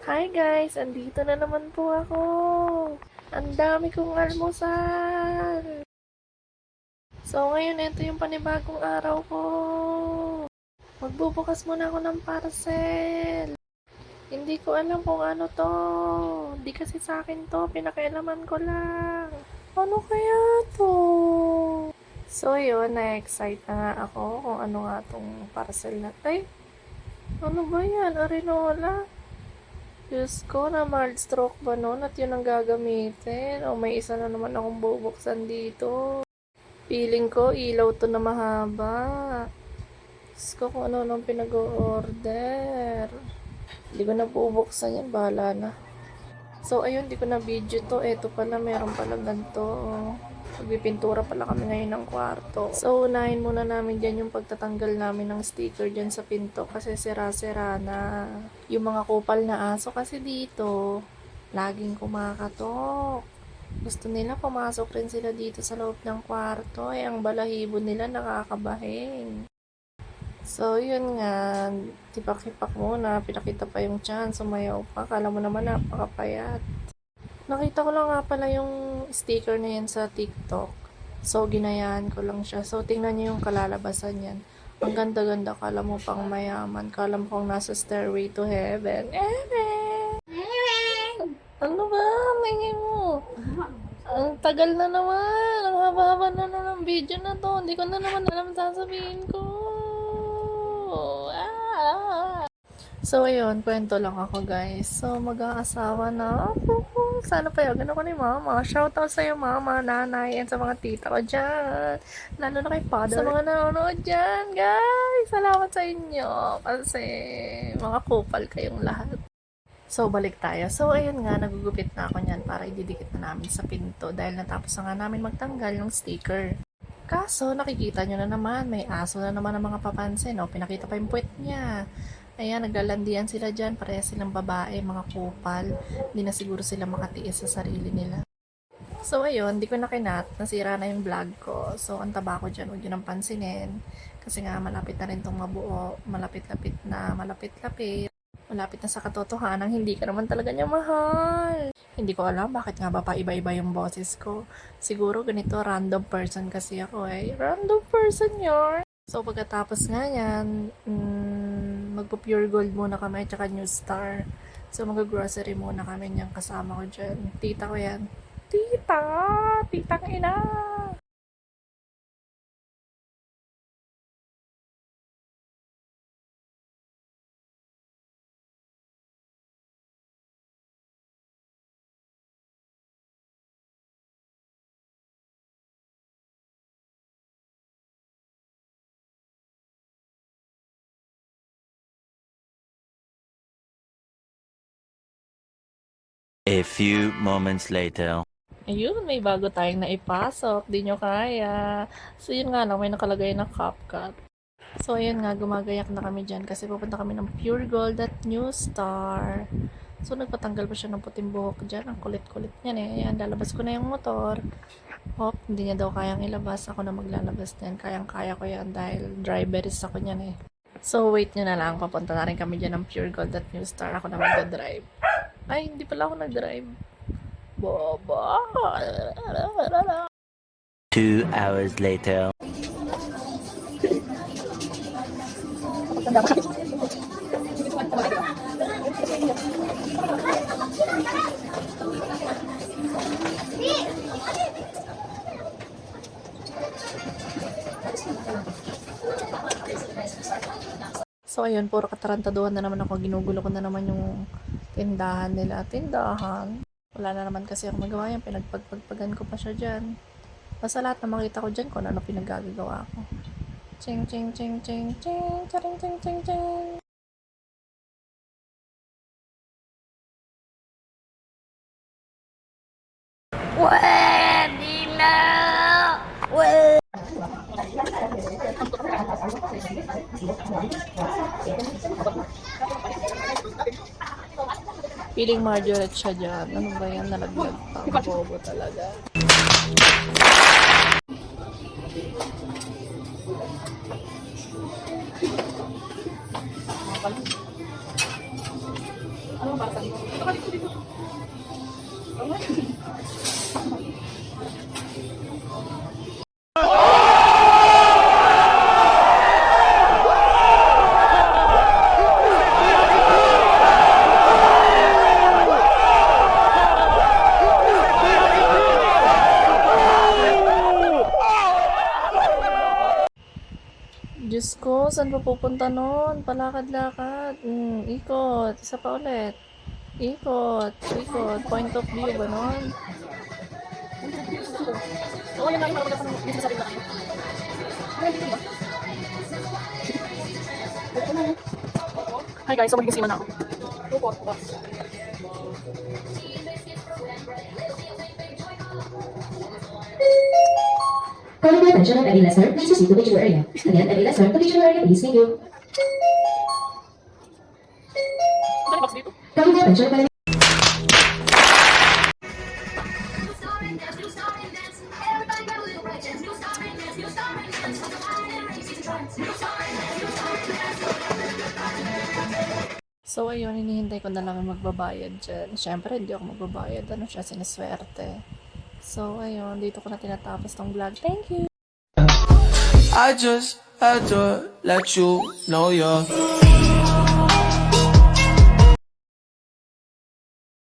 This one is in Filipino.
Hi guys! Andito na naman po ako. Ang dami kong almusal. So ngayon, ito yung panibagong araw ko. Magbubukas muna ako ng parcel. Hindi ko alam kung ano to. Hindi kasi sa akin to. Pinakialaman ko lang. Ano kaya to? So yun, na-excite na nga ako kung ano nga tong parcel na. Ay! Ano ba yan? Arinola? Diyos ko, na mild stroke ba nun at yun ang gagamitin? O may isa na naman akong bubuksan dito. Feeling ko, ilaw to na mahaba. Diyos ko kung ano nang pinag-o-order. Hindi ko na bubuksan yan, bahala na. So, ayun, di ko na video to. Eto pala, meron pala ganito. Magpipintura pala kami ngayon ng kwarto. So, unahin muna namin dyan yung pagtatanggal namin ng sticker dyan sa pinto kasi sira-sira na. Yung mga kupal na aso kasi dito, laging kumakatok. Gusto nila pumasok rin sila dito sa loob ng kwarto. Ang balahibo nila nakakabahing. So, yun nga, tipak-tipak muna, pinakita pa yung tiyan, sumayaw pa, kala mo naman napakapayat. Nakita ko lang nga pala yung sticker na yan sa TikTok. So, ginayaan ko lang siya. So, tingnan niyo yung kalalabasan yan. Ang ganda-ganda, kala mo pang mayaman, kala mo pang nasa stairway to heaven. Ano ba? Tingin mo? Ang tagal na naman. Ang haba-haba na ng video na to. Hindi ko na naman alam sasabihin ko. So, ayun, kwento lang ako, guys. So, mag-aasawa na ako. Sana payagan ako ni mama. Shoutout sa'yo, mama, nanay, and sa mga tita ko dyan. Lalo na kay father. Sa mga nanonood dyan, guys. Salamat sa inyo. Kasi, mga kupal kayong lahat. So, balik tayo. So, ayun nga, nagugupit na ako niyan para ididikit na namin sa pinto dahil natapos na nga namin magtanggal ng sticker. Kaso, nakikita nyo na naman, may aso na naman ang mga papansin. O, pinakita pa yung puwet niya. Ayan, naglalandian sila dyan. Pareha silang babae, mga kupal. Hindi na siguro sila makatiis sa sarili nila. So, ayun, di ko na kinat. Nasira na yung vlog ko. So, ang taba ko dyan, huwag yun ang pansinin. Kasi nga, malapit na rin itong mabuo. Malapit-lapit na, malapit-lapit. Malapit na sa katotohanan, hindi ka naman talaga niya mahal. Hindi ko alam bakit nga ba pa iba-iba yung boses ko. Siguro ganito, random person kasi ako eh. Random person yun. So, pagkatapos nga yan, magpo-pure gold muna kami at saka new star. So, mag-grocery muna kami niyang kasama ko dyan. Tita ko yan. Tita! Titang ina! A few moments later. Ayun, may bago tayong naipasok. Di nyo kaya. So, yun nga lang, may nakalagay na CapCut. So, ayun nga, gumagayak na kami dyan kasi pupunta kami ng Pure Gold at New Star. So, nagpatanggal pa siya ng puting buhok dyan. Ang kulit-kulit niyan eh. Ayan, lalabas ko na yung motor. Hop, hindi niya daw kayang ilabas. Ako na maglalabas din. Kayang-kaya ko yan dahil driverist ako niyan eh. So, wait nyo na lang. Papunta na rin kami dyan ng Pure Gold at New Star. Ako na magdadrive. Ay, hindi pala ako nag-drive. Baba. 2 hours later. So, ayun, puro katarantaduhan na naman ako. Ginugulo ko na naman yung tindahan nila. Tindahan. Wala na naman kasi ako magawa yan. Pinagpagpagpagan ko pa siya dyan. Basta lahat na makita ko dyan kung ano pinaggagawa ko. Ching, ching, ching, ching, ching, charing, ching, ching, ching. Pwede na! Pwede! Feeling Marjorie siya dyan. Ano ba yan? Nalaglag pa. Ang bobo talaga. Ano ba sa dito? Ito ka dito dito. Diyos ko, saan pa pupunta nun? Palakad-lakad. Ikot. Isa pa ulit. Ikot. Ikot. Point of view ba nun? Oo, yan lang yung mga dito sa akin. Hi guys, so magiging sima na ako. Calling the attention of every listener, please proceed to the visual area. Again, every listener to visual area, please. Thank you. Ano box dito? Calling the attention of every So, ayun, hinihintay ko na lang ang magbabayad dyan. Siyempre, hindi ako magbabayad. Ano siya, sinaswerte. So, ayun, dito ko na tinatapos tong vlog. Thank you! I just had to let you know you're